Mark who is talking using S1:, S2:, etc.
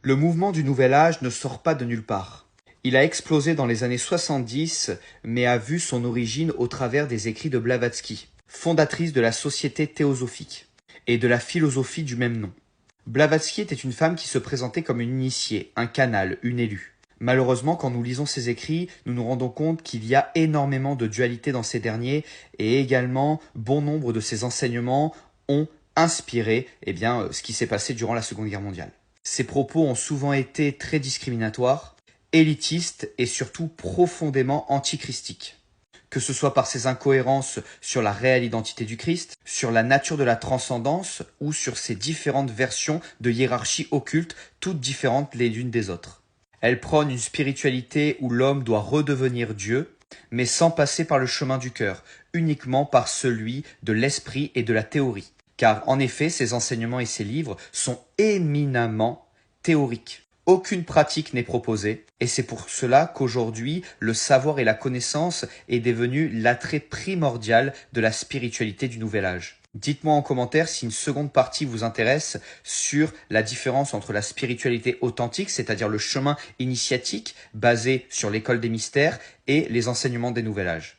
S1: Le mouvement du Nouvel Âge ne sort pas de nulle part. Il a explosé dans les années 70, mais a vu son origine au travers des écrits de Blavatsky, fondatrice de la Société théosophique, et de la philosophie du même nom. Blavatsky était une femme qui se présentait comme une initiée, un canal, une élue. Malheureusement, quand nous lisons ses écrits, nous nous rendons compte qu'il y a énormément de dualité dans ces derniers, et également, bon nombre de ses enseignements ont inspiré ce qui s'est passé durant la Seconde Guerre mondiale. Ses propos ont souvent été très discriminatoires, élitistes et surtout profondément antichristiques. Que ce soit par ses incohérences sur la réelle identité du Christ, sur la nature de la transcendance ou sur ses différentes versions de hiérarchie occulte, toutes différentes les unes des autres. Elle prône une spiritualité où l'homme doit redevenir Dieu, mais sans passer par le chemin du cœur, uniquement par celui de l'esprit et de la théorie. Car en effet, ses enseignements et ses livres sont éminemment théoriques. Aucune pratique n'est proposée, et c'est pour cela qu'aujourd'hui, le savoir et la connaissance est devenu l'attrait primordial de la spiritualité du Nouvel Âge. Dites-moi en commentaire si une seconde partie vous intéresse sur la différence entre la spiritualité authentique, c'est-à-dire le chemin initiatique basé sur l'école des mystères, et les enseignements des Nouvel Âge.